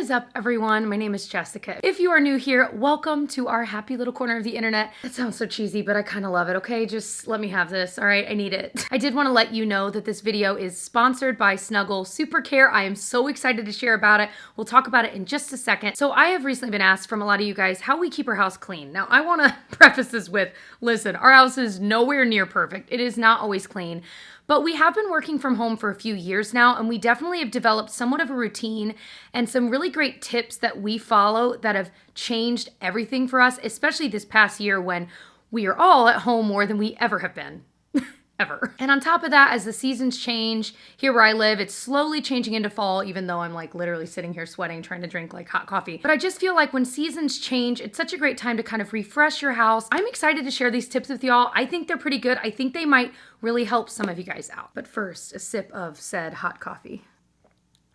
is up, everyone? My name is Jessica. If you are new here, welcome to our happy little corner of the internet. That sounds so cheesy, but I kind of love it, okay? Just let me have this, all right? I need it. I did want to let you know that this video is sponsored by Snuggle Super Care. I am so excited to share about it. We'll talk about it in just a second. So I have recently been asked from a lot of you guys how we keep our house clean. Now, I want to preface this with, listen, our house is nowhere near perfect. It is not always clean. But we have been working from home for a few years now, and we definitely have developed somewhat of a routine and some really great tips that we follow that have changed everything for us, especially this past year when we are all at home more than we ever have been. Ever. And on top of that, as the seasons change, here where I live, it's slowly changing into fall, even though I'm like literally sitting here sweating, trying to drink like hot coffee. But I just feel like when seasons change, it's such a great time to kind of refresh your house. I'm excited to share these tips with y'all. I think they're pretty good. I think they might really help some of you guys out. But first, a sip of said hot coffee.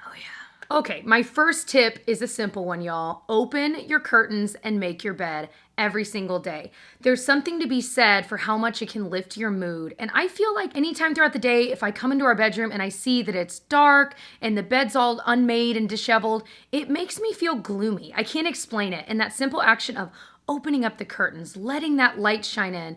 Oh yeah. Okay, my first tip is a simple one, y'all. Open your curtains and make your bed every single day. There's something to be said for how much it can lift your mood. And I feel like anytime throughout the day, if I come into our bedroom and I see that it's dark and the bed's all unmade and disheveled, it makes me feel gloomy. I can't explain it. And that simple action of opening up the curtains, letting that light shine in,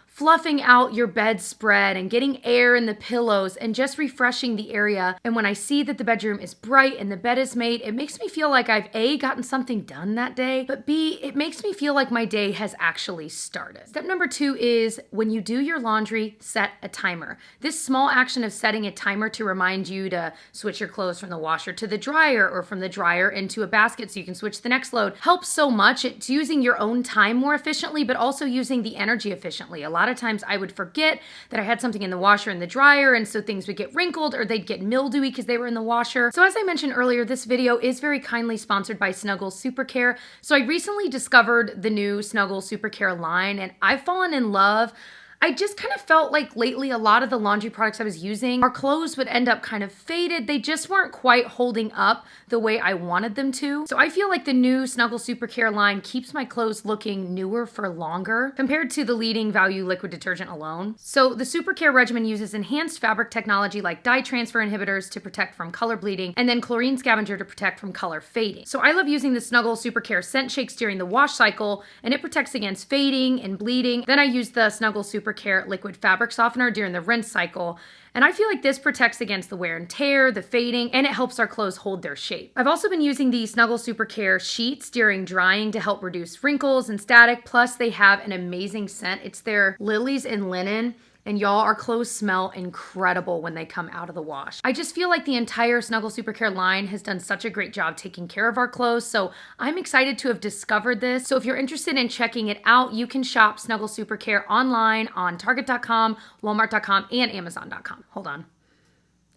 fluffing out your bedspread and getting air in the pillows and just refreshing the area. And when I see that the bedroom is bright and the bed is made, it makes me feel like I've A, gotten something done that day, but B, it makes me feel like my day has actually started. Step number 2 is when you do your laundry, set a timer. This small action of setting a timer to remind you to switch your clothes from the washer to the dryer or from the dryer into a basket so you can switch the next load helps so much. It's using your own time more efficiently, but also using the energy efficiently. A lot of times I would forget that I had something in the washer and the dryer, and so things would get wrinkled or they'd get mildewy because they were in the washer. So as I mentioned earlier, this video is very kindly sponsored by Snuggle Super Care. So I recently discovered the new Snuggle Super Care line, and I've fallen in love. I just kind of felt like lately a lot of the laundry products I was using, our clothes would end up kind of faded. They just weren't quite holding up the way I wanted them to. So I feel like the new Snuggle Super Care line keeps my clothes looking newer for longer compared to the leading value liquid detergent alone. So the Super Care regimen uses enhanced fabric technology like dye transfer inhibitors to protect from color bleeding and then chlorine scavenger to protect from color fading. So I love using the Snuggle Super Care scent shakes during the wash cycle, and it protects against fading and bleeding. Then I use the Snuggle Super Care liquid fabric softener during the rinse cycle, and I feel like this protects against the wear and tear, the fading, and it helps our clothes hold their shape. I've also been using the Snuggle Super Care sheets during drying to help reduce wrinkles and static, plus they have an amazing scent. It's their lilies and linen. And y'all, our clothes smell incredible when they come out of the wash. I just feel like the entire Snuggle Super Care line has done such a great job taking care of our clothes, so I'm excited to have discovered this. So if you're interested in checking it out, you can shop Snuggle Super Care online on Target.com, Walmart.com, and Amazon.com. Hold on.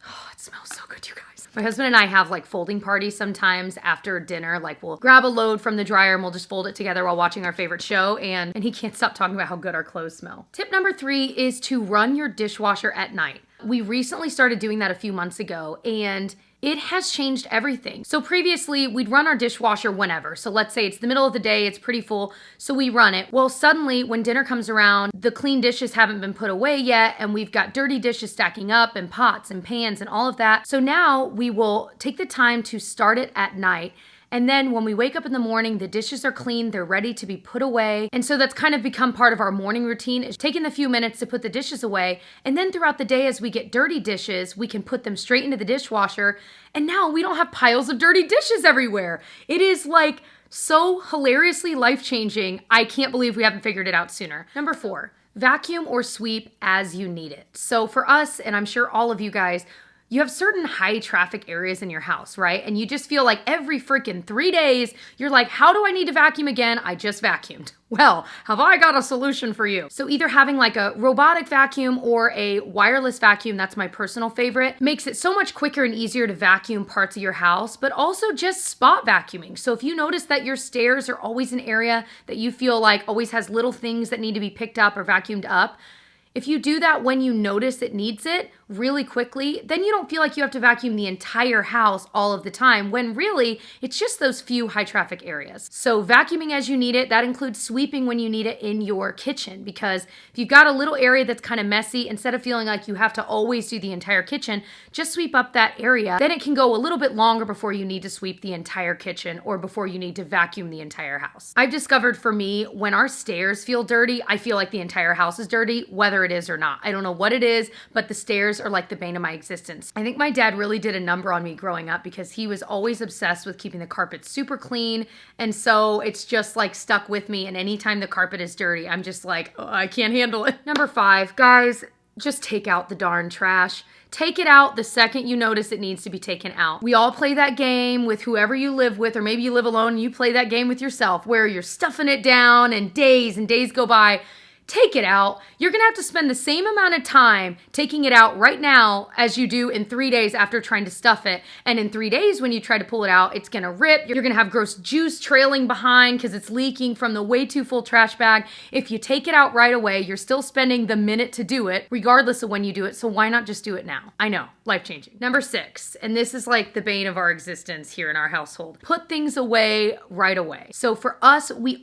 Oh, it smells so good, you guys. My husband and I have like folding parties sometimes after dinner. Like we'll grab a load from the dryer and we'll just fold it together while watching our favorite show. And he can't stop talking about how good our clothes smell. Tip number 3 is to run your dishwasher at night. We recently started doing that a few months ago, and it has changed everything. So previously, we'd run our dishwasher whenever. So let's say it's the middle of the day, it's pretty full, so we run it. Well, suddenly, when dinner comes around, the clean dishes haven't been put away yet, and we've got dirty dishes stacking up, and pots and pans and all of that. So now we will take the time to start it at night. And then when we wake up in the morning, the dishes are clean, they're ready to be put away. And so that's kind of become part of our morning routine, is taking the few minutes to put the dishes away. And then throughout the day, as we get dirty dishes, we can put them straight into the dishwasher. And now we don't have piles of dirty dishes everywhere. It is like so hilariously life-changing. I can't believe we haven't figured it out sooner. Number 4, vacuum or sweep as you need it. So for us, and I'm sure all of you guys, you have certain high traffic areas in your house, right? And you just feel like every freaking 3 days, you're like, how do I need to vacuum again? I just vacuumed. Well, have I got a solution for you? So either having like a robotic vacuum or a wireless vacuum, that's my personal favorite, makes it so much quicker and easier to vacuum parts of your house, but also just spot vacuuming. So if you notice that your stairs are always an area that you feel like always has little things that need to be picked up or vacuumed up, if you do that when you notice it needs it, really quickly, then you don't feel like you have to vacuum the entire house all of the time, when really it's just those few high traffic areas. So vacuuming as you need it, that includes sweeping when you need it in your kitchen, because if you've got a little area that's kind of messy, instead of feeling like you have to always do the entire kitchen, just sweep up that area. Then it can go a little bit longer before you need to sweep the entire kitchen or before you need to vacuum the entire house. I've discovered for me, when our stairs feel dirty, I feel like the entire house is dirty, whether it is or not. I don't know what it is, but the stairs are like the bane of my existence. I think my dad really did a number on me growing up, because he was always obsessed with keeping the carpet super clean. And so it's just like stuck with me. And anytime the carpet is dirty, I'm just like, oh, I can't handle it. Number 5, guys, just take out the darn trash. Take it out the second you notice it needs to be taken out. We all play that game with whoever you live with, or maybe you live alone and you play that game with yourself where you're stuffing it down and days go by. Take it out. You're gonna have to spend the same amount of time taking it out right now as you do in 3 days after trying to stuff it. And in 3 days, when you try to pull it out, it's gonna rip. You're gonna have gross juice trailing behind because it's leaking from the way too full trash bag. If you take it out right away, you're still spending the minute to do it, regardless of when you do it. So why not just do it now? I know, life-changing. Number 6, and this is like the bane of our existence here in our household. Put things away right away. So for us, we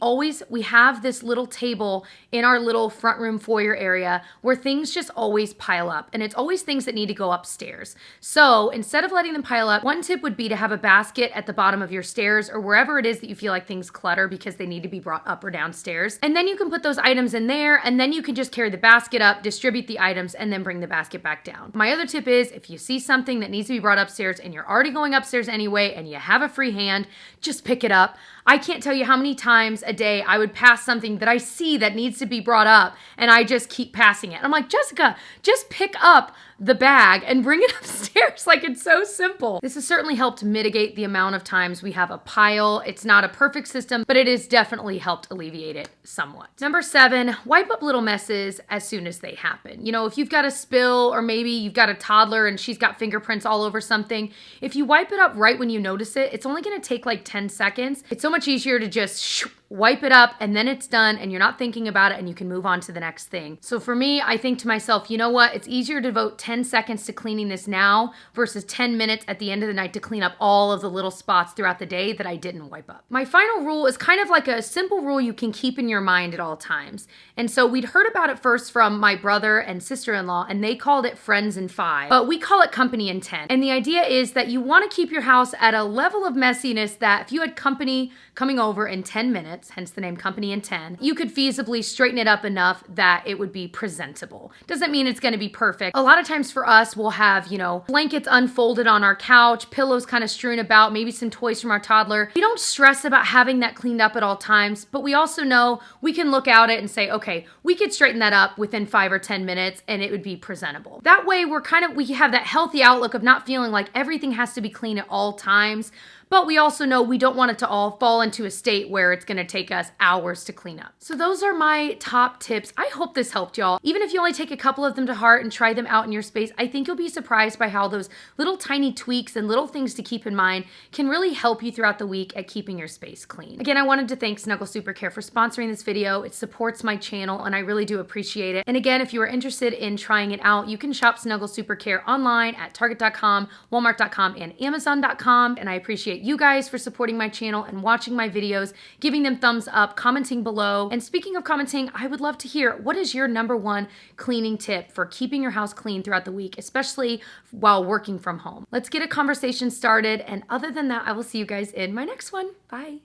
have this little table in our little front room foyer area where things just always pile up, and it's always things that need to go upstairs. So instead of letting them pile up, one tip would be to have a basket at the bottom of your stairs or wherever it is that you feel like things clutter because they need to be brought up or downstairs. And then you can put those items in there, and then you can just carry the basket up, distribute the items, and then bring the basket back down. My other tip is, if you see something that needs to be brought upstairs and you're already going upstairs anyway and you have a free hand, just pick it up. I can't tell you how many times a day I would pass something that I see that needs to be brought up, and I just keep passing it. I'm like, Jessica, just pick up the bag and bring it upstairs. Like, it's so simple. This has certainly helped mitigate the amount of times we have a pile. It's not a perfect system, but it has definitely helped alleviate it somewhat. Number 7, wipe up little messes as soon as they happen. You know, if you've got a spill, or maybe you've got a toddler and she's got fingerprints all over something, if you wipe it up right when you notice it, it's only gonna take like 10 seconds. It's so much easier to just wipe it up, and then it's done, and you're not thinking about it, and you can move on to the next thing. So for me, I think to myself, you know what? It's easier to devote 10 seconds to cleaning this now versus 10 minutes at the end of the night to clean up all of the little spots throughout the day that I didn't wipe up. My final rule is kind of like a simple rule you can keep in your mind at all times. And so we'd heard about it first from my brother and sister-in-law, and they called it friends in 5, but we call it company in 10. And the idea is that you want to keep your house at a level of messiness that if you had company coming over in 10 minutes, hence the name company in 10, you could feasibly straighten it up enough that it would be presentable. Doesn't mean it's going to be perfect. A lot of times for us, we'll have, you know, blankets unfolded on our couch, pillows kind of strewn about, maybe some toys from our toddler. We don't stress about having that cleaned up at all times, but we also know we can look at it and say, okay, we could straighten that up within 5 or 10 minutes and it would be presentable. That way we have that healthy outlook of not feeling like everything has to be clean at all times. But we also know we don't want it to all fall into a state where it's gonna take us hours to clean up. So those are my top tips. I hope this helped y'all. Even if you only take a couple of them to heart and try them out in your space, I think you'll be surprised by how those little tiny tweaks and little things to keep in mind can really help you throughout the week at keeping your space clean. Again, I wanted to thank Snuggle Super Care for sponsoring this video. It supports my channel and I really do appreciate it. And again, if you are interested in trying it out, you can shop Snuggle Super Care online at Target.com, Walmart.com, and Amazon.com. And I appreciate you guys for supporting my channel and watching my videos, giving them thumbs up, commenting below. And speaking of commenting, I would love to hear, what is your #1 cleaning tip for keeping your house clean throughout the week, especially while working from home? Let's get a conversation started. And other than that, I will see you guys in my next one. Bye.